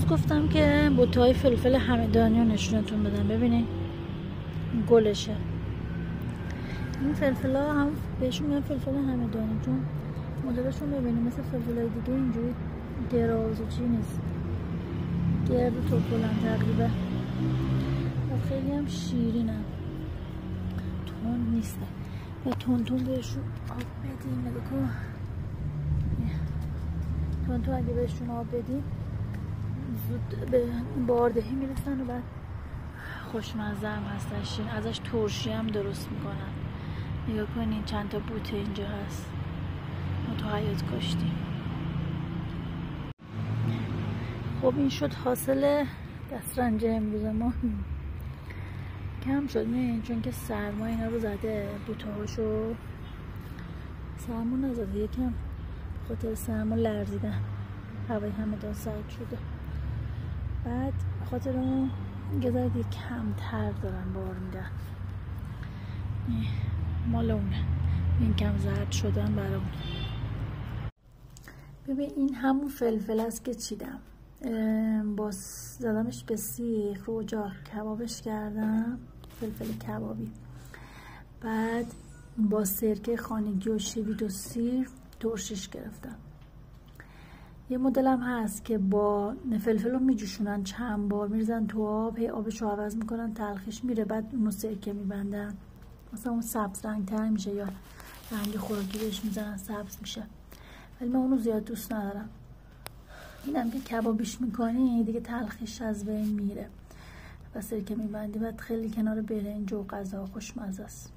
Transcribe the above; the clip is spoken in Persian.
دیروز گفتم که بوتهای فلفل همدانی رو نشونتون بدم. ببینین گلشه. این فلفل ها هم بهشون میگن فلفل همدانی، چون مدلشون ببینید مثل فلفل های دیگه اینجوری دراز و چی نیست، گرد و توپلن تقریبا و خیلی هم شیرینن، تون نیستن و تون بهشون آب بدیم. نگاه کن، تون اگه بهشون آب بدیم زود به باردهی میرسن و بعد خوشمزه هم هستن، شیرین. ازش ترشی هم درست میکنن. نگاه کنین چند تا بوته اینجا هست، ما تو حیاط کاشتیم. خب این شد حاصل دسترنج امروز ما. کم شد میدونین، چون که سرما اینا رو زده، بوته هاشو سرما نزده، یکم خاطر سرما لرزیدن، هوای همدان سرد شده. بعد خاطر اون یه ذره کمتر دارن بار میدن، مال اونه، این کم زرد شدن برام. ببین این همون فلفل است که چیدم، با زدمش به سیخ رو اجاق کبابش کردم، فلفل کبابی. بعد با سرکه خانگی و شوید و سیر ترشش گرفتم. یه مدل هم هست که با فلفل رو میجوشونن، چند بار میریزن تو آب، هی آبش رو عوض میکنن، تلخیش میره، بعد اونو سرکه میبندن، مثلا اون سبز رنگ تر میشه یا رنگ خوراکی بهش میزنن سبز میشه، ولی من اونو زیاد دوست ندارم. اینم که کبابیش میکنی دیگه تلخیش از بین میره و سرکه میبندی، بعد خیلی کنار برنج و غذا خوشمزه است.